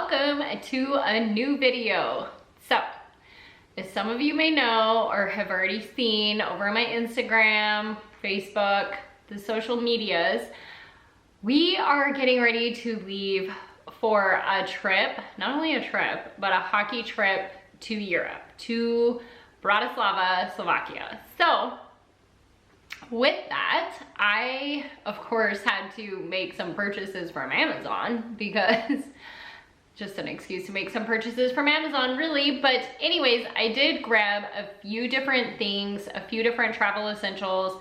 welcome to a new video. So, as some of you may know or have already seen over my Instagram, Facebook, the social medias, we are getting ready to leave for a trip, not only a trip, but a hockey trip to Europe, to Bratislava, Slovakia. So, with that, I, of course, had to make some purchases from Amazon because just an excuse to make some purchases from Amazon, really. But anyways, I did grab a few different things, a few different travel essentials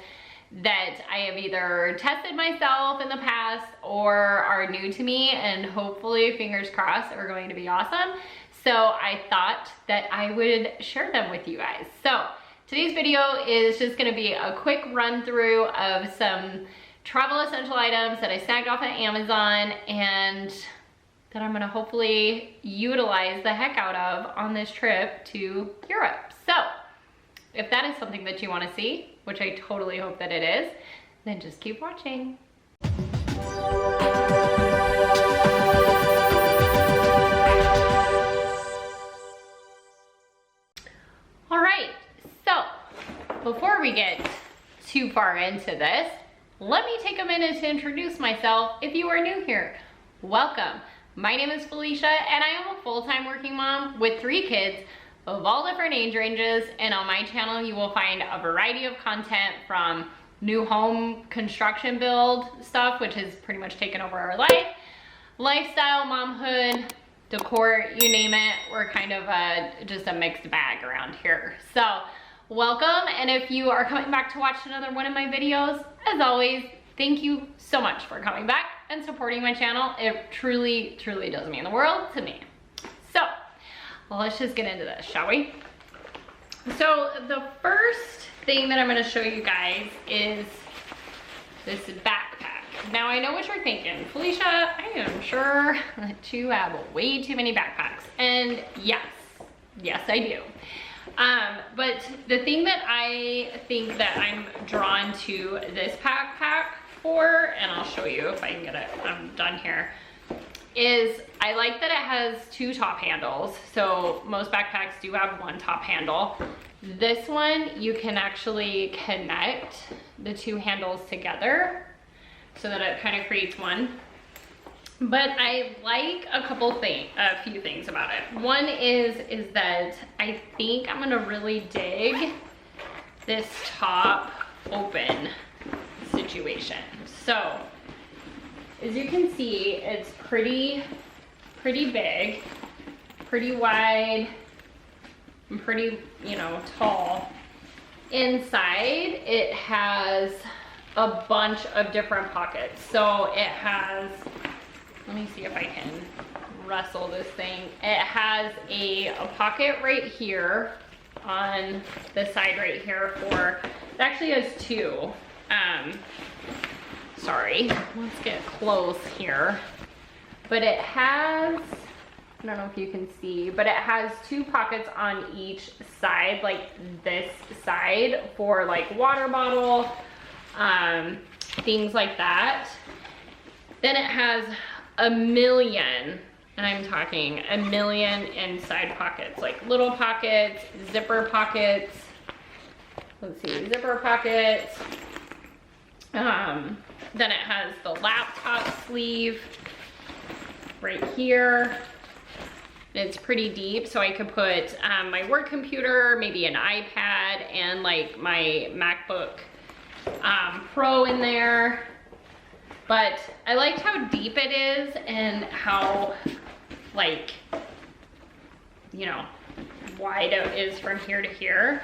that I have either tested myself in the past or are new to me, and hopefully, fingers crossed, are going to be awesome. So I thought that I would share them with you guys. So today's video is just gonna be a quick run through of some travel essential items that I snagged off of Amazon and that I'm gonna hopefully utilize the heck out of on this trip to Europe. So if that is something that you wanna see, which I totally hope that it is, then just keep watching. All right, so before we get too far into this, let me take a minute to introduce myself if you are new here. Welcome. My name is Felicia and I am a full-time working mom with 3 kids of all different age ranges, and on my channel you will find a variety of content from new home construction build stuff, which has pretty much taken over our life, lifestyle, momhood, decor, you name it. We're kind of just a mixed bag around here. So welcome, and if you are coming back to watch another one of my videos, as always, thank you so much for coming back and supporting my channel. It truly, truly does mean the world to me. So, well, let's just get into this, shall we? So the first thing that I'm gonna show you guys is this backpack. Now I know what you're thinking, Felicia, I am sure that you have way too many backpacks. And yes, I do. But the thing that I think that I'm drawn to this backpack for, and I'll show you if I can get it, I'm done here, is I like that it has 2 top handles. So most backpacks do have 1 top handle. This one, you can actually connect the 2 handles together so that it kind of creates one. But I like a few things about it. One is that I think I'm gonna really dig this top open situation. So as you can see, it's pretty big, pretty wide, and pretty, tall. Inside, it has a bunch of different pockets. So it has, let me see if I can wrestle this thing. It has a pocket right here on the side right here for, it actually has 2. Sorry, let's get close here. But it has, I don't know if you can see, but it has 2 pockets on each side, like this side for like water bottle, things like that. Then it has a million, and I'm talking a million inside pockets, like little pockets, zipper pockets. Let's see, zipper pockets. Then it has the laptop sleeve right here. It's pretty deep, so I could put my work computer, maybe an iPad, and like my MacBook Pro in there. But I liked how deep it is and how, like, wide it is from here to here.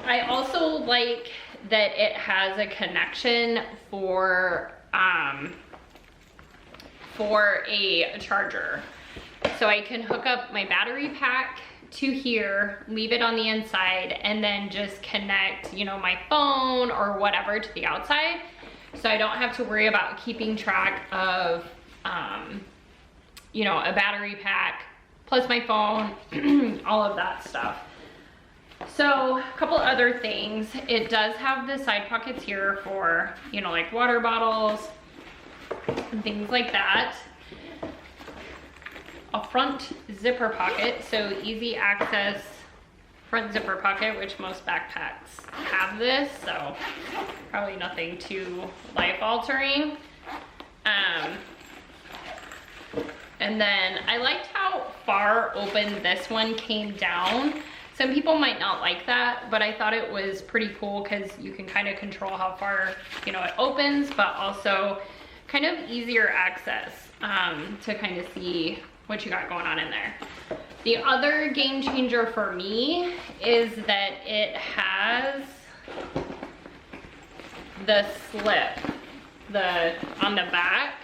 I also like that it has a connection for a charger. So I can hook up my battery pack to here, leave it on the inside, and then just connect, my phone or whatever to the outside. So I don't have to worry about keeping track of, a battery pack, plus my phone, all of that stuff. So a couple other things. It does have the side pockets here for, like water bottles and things like that. a front zipper pocket, so easy access front zipper pocket, which most backpacks have this, so probably nothing too life altering. And then I liked how far open this one came down. Some people might not like that, but I thought it was pretty cool because you can kind of control how far, you know, it opens, but also kind of easier access to kind of see what you got going on in there. The other game changer for me is that it has the slip on the back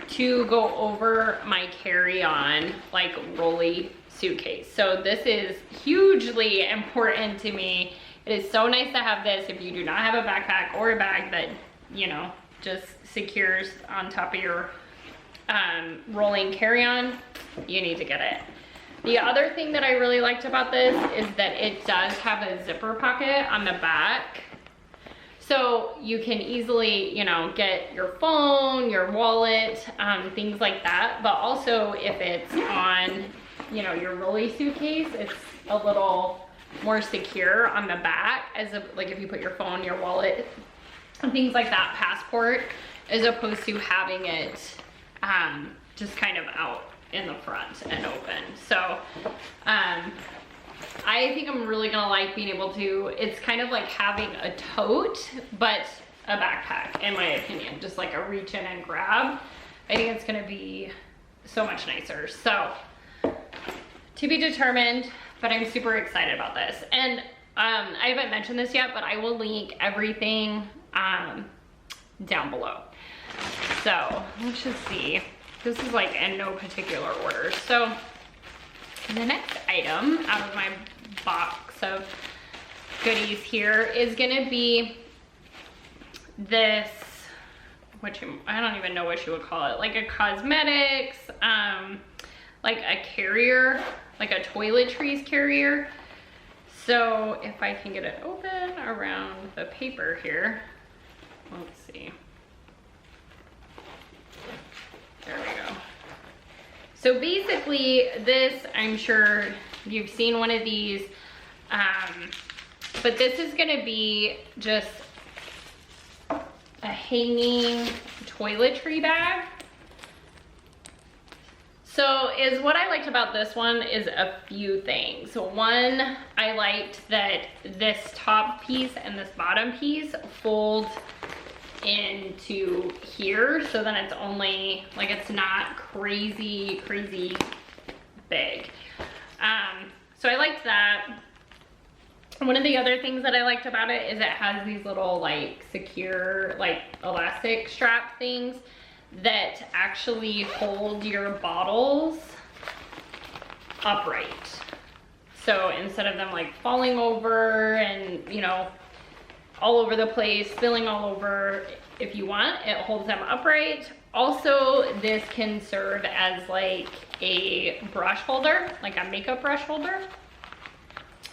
to go over my carry-on like rolly suitcase. So this is hugely important to me. It is so nice to have this if you do not have a backpack or a bag that, you know, just secures on top of your rolling carry-on. You need to get it. The other thing that I really liked about this is that it does have a zipper pocket on the back. So you can easily, you know, get your phone, your wallet, things like that. But also if it's on, you know, your rolly suitcase, it's a little more secure on the back, like if you put your phone, your wallet, and things like that, passport, as opposed to having it just kind of out in the front and open. So I think I'm really gonna like being able to, it's kind of like having a tote, but a backpack, in my opinion, just like a reach in and grab. I think it's gonna be so much nicer. So to be determined, but I'm super excited about this. And I haven't mentioned this yet, but I will link everything down below. So let's just see. This is like in no particular order. So the next item out of my box of goodies here is gonna be this, I don't even know what you would call it, like a cosmetics, like a carrier, like a toiletries carrier. So if I can get it open around the paper here, let's see. There we go. So basically this, I'm sure you've seen one of these, but this is gonna be just a hanging toiletry bag. So what I liked about this one is a few things. So one, I liked that this top piece and this bottom piece fold into here, so then it's only, like, it's not crazy big. So I liked that. One of the other things that I liked about it is it has these little like secure, like elastic strap things that actually hold your bottles upright. So instead of them like falling over and, you know, all over the place, spilling all over, if you want, it holds them upright. Also, this can serve as like a brush holder, like a makeup brush holder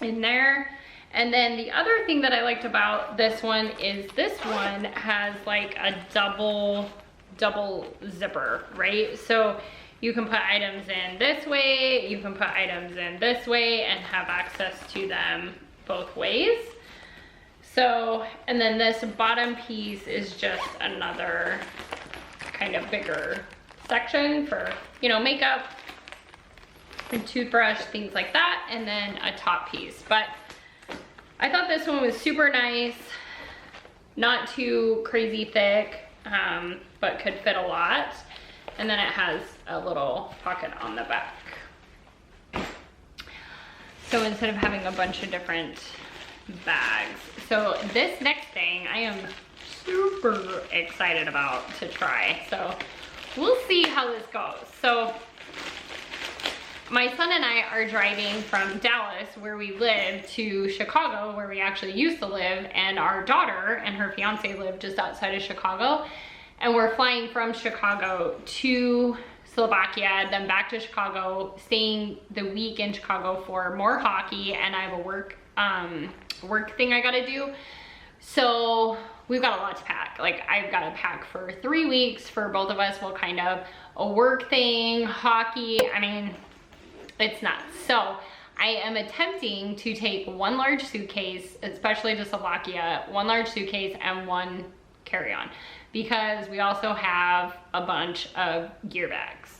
in there. And then the other thing that I liked about this one is this one has like a double zipper, right? So you can put items in this way, you can put items in this way and have access to them both ways. So, and then this bottom piece is just another kind of bigger section for, you know, makeup and toothbrush, things like that, and then a top piece. But I thought this one was super nice, not too crazy thick, but could fit a lot. And then it has a little pocket on the back. So instead of having a bunch of different bags. So this next thing I am super excited about to try. So we'll see how this goes. So my son and I are driving from Dallas, where we live, to Chicago, where we actually used to live, and our daughter and her fiance live just outside of Chicago. And we're flying from Chicago to Slovakia, then back to Chicago, staying the week in Chicago for more hockey, and I have a work thing I gotta do. So we've got a lot to pack. Like I've got to pack for 3 weeks for both of us. We'll kind of a work thing, hockey. I mean, it's nuts. So I am attempting to take 1 large suitcase, especially to Slovakia, 1 large suitcase and 1 carry-on, because we also have a bunch of gear bags.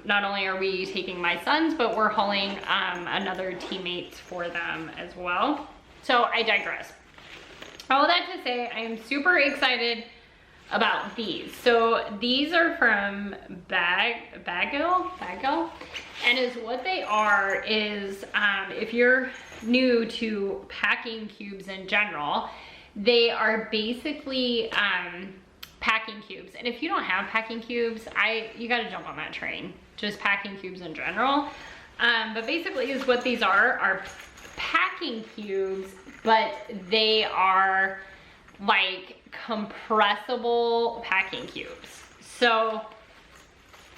Not only are we taking my sons, but we're hauling another teammates for them as well. So I digress. All that to say, I am super excited about these. So these are from Bagel, and is what they are is if you're new to packing cubes in general, they are basically packing cubes. And if you don't have packing cubes, you got to jump on that train. Just packing cubes in general. But basically is what these are packing cubes, but they are like compressible packing cubes. So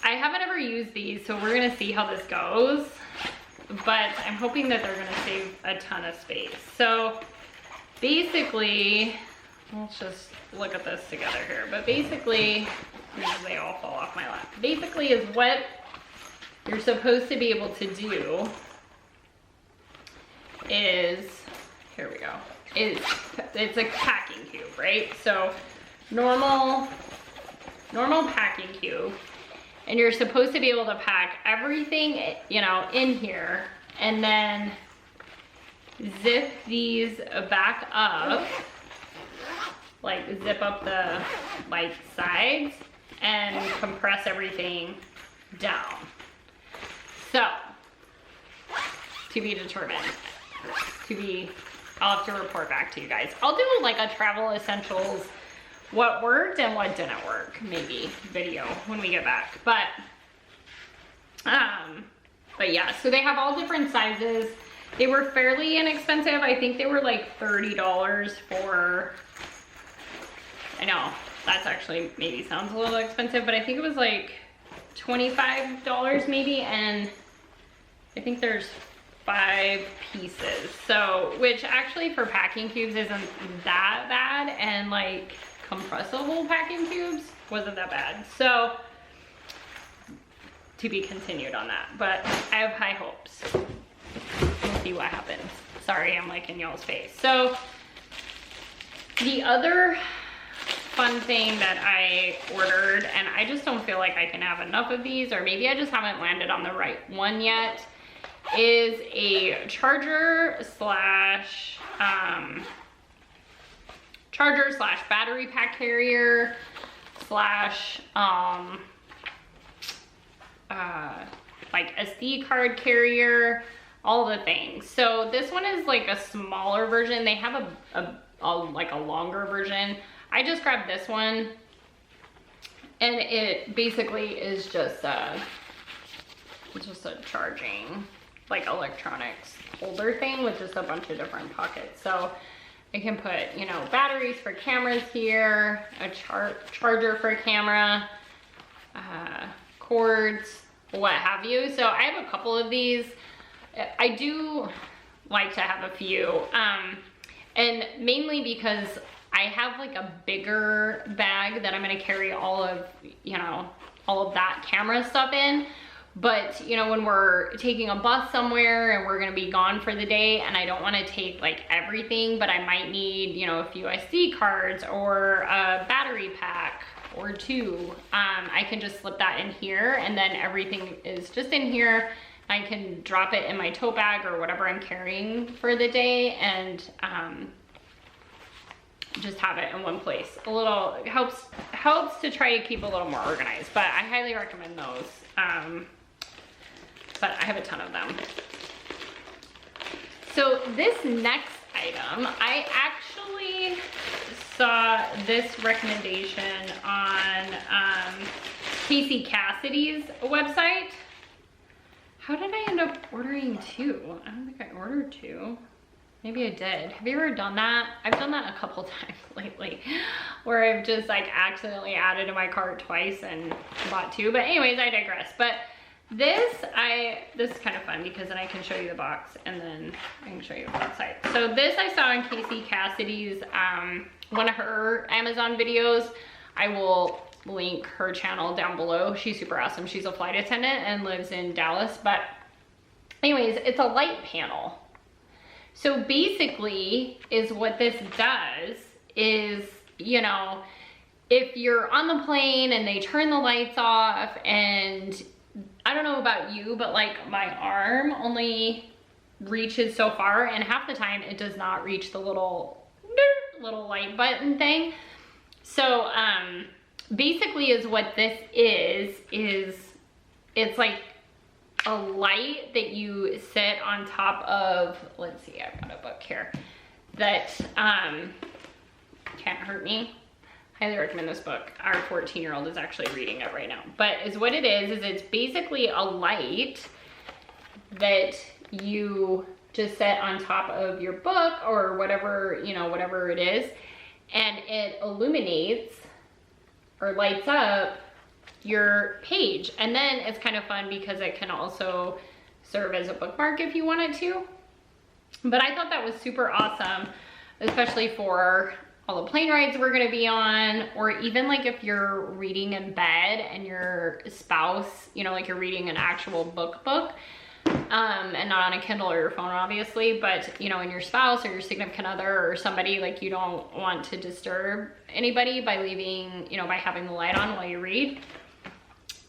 I haven't ever used these, so we're gonna see how this goes, but I'm hoping that they're gonna save a ton of space. So basically, let's just look at this together here, but basically, they all fall off my lap. Basically is what you're supposed to be able to do is, here we go, it's a packing cube, right? So normal packing cube, and you're supposed to be able to pack everything, you know, in here, and then zip these back up, like zip up the like sides and compress everything down. So, to be determined, I'll have to report back to you guys. I'll do like a travel essentials, what worked and what didn't work, maybe video when we get back. But yeah, so they have all different sizes. They were fairly inexpensive. I think they were like $30 for, I know, that's actually maybe sounds a little expensive, but I think it was like $25 maybe, and I think there's 5 pieces. So, which actually for packing cubes isn't that bad, and like compressible packing cubes wasn't that bad. So, to be continued on that, but I have high hopes. We'll see what happens. Sorry, I'm like in y'all's face. So, the other fun thing that I ordered, and I just don't feel like I can have enough of these, or maybe I just haven't landed on the right one yet, is a charger slash battery pack carrier slash like SD card carrier, all the things. So this one is like a smaller version. They have like a longer version. I just grabbed this one, and it basically is just a charging, like electronics holder thing with just a bunch of different pockets. So I can put, you know, batteries for cameras here, a charger for a camera, cords, what have you. So I have a couple of these. I do like to have a few, and mainly because I have like a bigger bag that I'm gonna carry all of, you know, all of that camera stuff in. But, you know, when we're taking a bus somewhere and we're gonna be gone for the day, and I don't wanna take like everything, but I might need, you know, a few SD cards or a battery pack or 2, I can just slip that in here, and then everything is just in here. I can drop it in my tote bag or whatever I'm carrying for the day, and just have it in one place. A little, it helps to try to keep a little more organized, but I highly recommend those. But I have a ton of them. So this next item, I actually saw this recommendation on Casey Cassidy's website. How did I end up ordering 2? I don't think I ordered 2. Maybe I did. Have you ever done that? I've done that a couple times lately, where I've just like accidentally added to my cart twice and bought 2. But anyways, I digress. But this is kind of fun because then I can show you the box and then I can show you what's inside. So this I saw on Casey Cassidy's one of her Amazon videos. I will link her channel down below. She's super awesome. She's a flight attendant and lives in Dallas. But anyways, it's a light panel. So basically is what this does is, you know, if you're on the plane and they turn the lights off, and I don't know about you, but like my arm only reaches so far, and half the time it does not reach the little light button thing. So basically is what this is it's like a light that you sit on top of. Let's see, I've got a book here that Can't Hurt Me. Highly recommend this book. Our 14-year-old is actually reading it right now. But is what it is it's basically a light that you just set on top of your book or whatever, you know, whatever it is, and it illuminates or lights up your page. And then it's kind of fun because it can also serve as a bookmark if you wanted to. But I thought that was super awesome, especially for all the plane rides we're gonna be on, or even like if you're reading in bed and your spouse, you know, like you're reading an actual book, and not on a Kindle or your phone, obviously, but you know, and your spouse or your significant other or somebody, like you don't want to disturb anybody by leaving, you know, by having the light on while you read.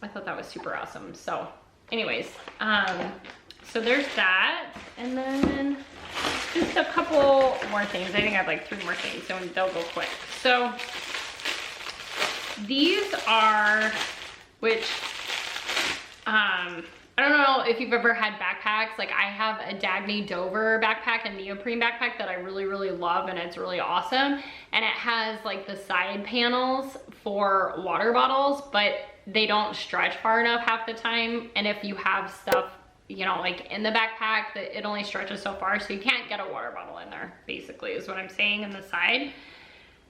I thought that was super awesome. So anyways, so there's that. And then just a couple more things. I think I have like 3 more things, so they'll go quick. So these are, which, I don't know if you've ever had backpacks. Like I have a Dagny Dover backpack, a neoprene backpack that I really, really love, and it's really awesome. And it has like the side panels for water bottles, but they don't stretch far enough half the time. And if you have stuff, you know, like in the backpack, that it only stretches so far, so you can't get a water bottle in there, basically is what I'm saying, in the side.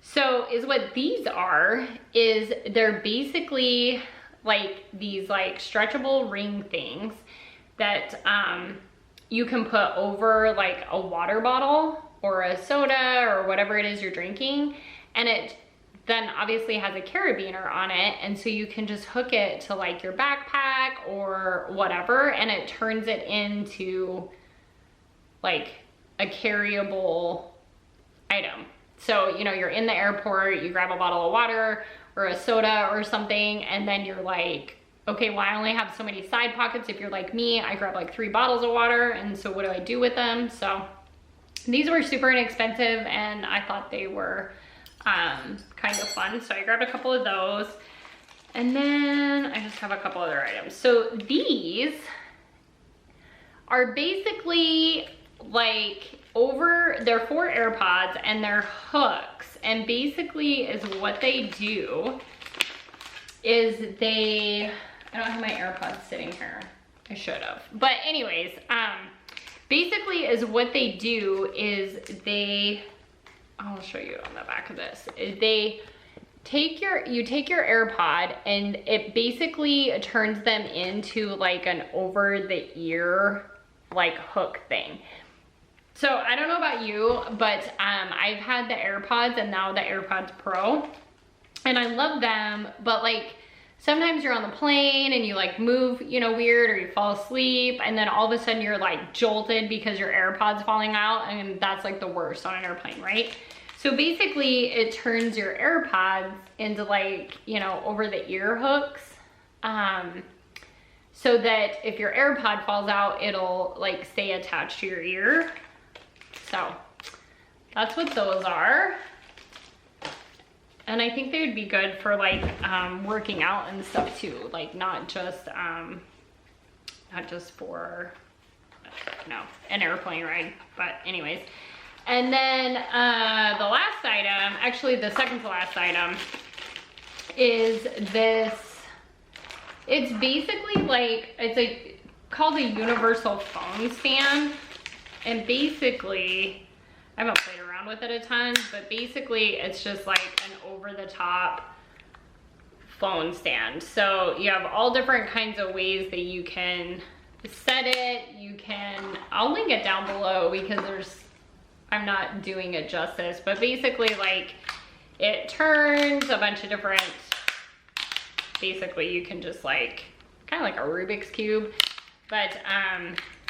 So is what these are, is they're basically like these like stretchable ring things that you can put over like a water bottle or a soda or whatever it is you're drinking, and it then obviously has a carabiner on it, and so you can just hook it to like your backpack or whatever, and it turns it into like a carryable item. So, you know, you're in the airport, you grab a bottle of water or a soda or something, and then you're like, okay, well, I only have so many side pockets. If you're like me, I grab like 3 bottles of water, and so what do I do with them? So these were super inexpensive, and I thought they were kind of fun, so I grabbed a couple of those. And then I just have a couple other items. So these are basically like they're 4 AirPods, and they're hooks, and basically is what they do is I don't have my AirPods sitting here. I should have. But anyways, basically is what they do is I'll show you on the back of this. You take your AirPod, and it basically turns them into like an over the ear like hook thing. So I don't know about you, but I've had the AirPods and now the AirPods Pro, and I love them, but like sometimes you're on the plane and you like move, you know, weird, or you fall asleep, and then all of a sudden you're like jolted because your AirPod's falling out, and that's like the worst on an airplane, right? So basically it turns your AirPods into like, you know, over the ear hooks, so that if your AirPod falls out, it'll like stay attached to your ear. So that's what those are. And I think they would be good for like working out and stuff too, like not just for, you know, an airplane ride, but anyways. And then the last item, actually the second to last item, is this. It's basically like, it's called a universal phone stand. And basically, I haven't played around with it a ton, but basically it's just like an over-the-top phone stand. So you have all different kinds of ways that you can set it. I'll link it down below because I'm not doing it justice, but basically like It turns a bunch of different, basically you can just like, kind of like a Rubik's Cube, but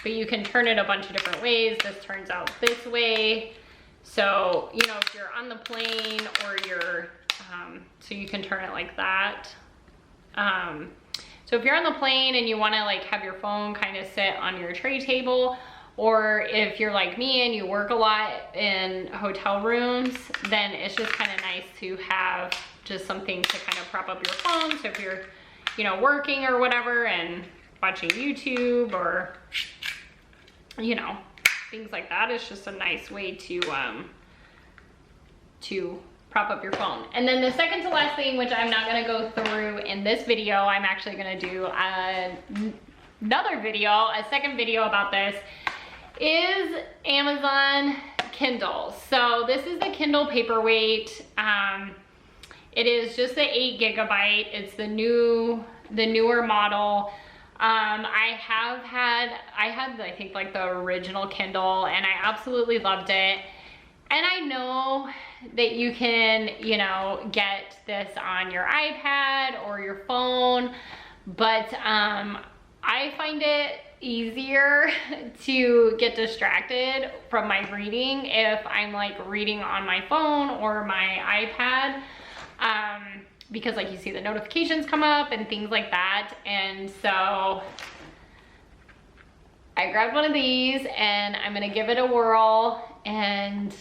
you can turn it a bunch of different ways. This turns out this way. So, you know, if you're on the plane or you're, so you can turn it like that. So if you're on the plane and you want to like have your phone kind of sit on your tray table, or if you're like me and you work a lot in hotel rooms, then it's just kind of nice to have just something to kind of prop up your phone. So if you're, you know, working or whatever and watching YouTube or, you know, things like that, it's just a nice way to prop up your phone. And then the second to last thing, which I'm not gonna go through in this video, I'm actually gonna do another video, a second video about this, is Amazon Kindle. So this is the Kindle Paperweight. It is just the 8 gigabyte. It's the newer model. I had I think like the original Kindle, and I absolutely loved it. And I know that you can, you know, get this on your iPad or your phone, but I find it easier to get distracted from my reading if I'm like reading on my phone or my iPad, because like you see the notifications come up and things like that. And so I grabbed one of these and I'm gonna give it a whirl, and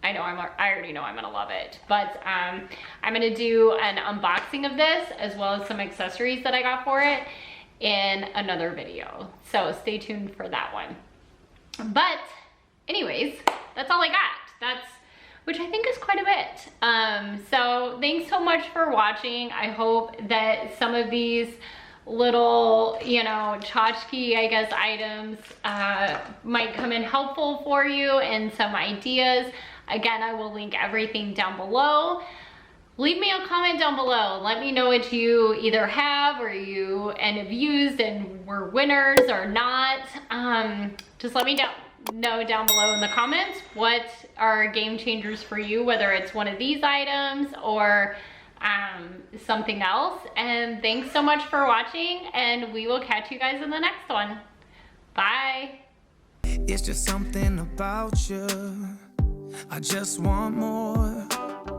I already know I'm gonna love it, but I'm gonna do an unboxing of this as well as some accessories that I got for it in another video. So stay tuned for that one. But anyways, that's all I got. Which I think is quite a bit. So thanks so much for watching. I hope that some of these little, you know, tchotchke, I guess, items might come in helpful for you and some ideas. Again, I will link everything down below. Leave me a comment down below. Let me know what you either have or have used and were winners or not. Just let me know down below in the comments what are game changers for you, whether it's one of these items or something else. And thanks so much for watching, and we will catch you guys in the next one. Bye. It's just something about you. I just want more.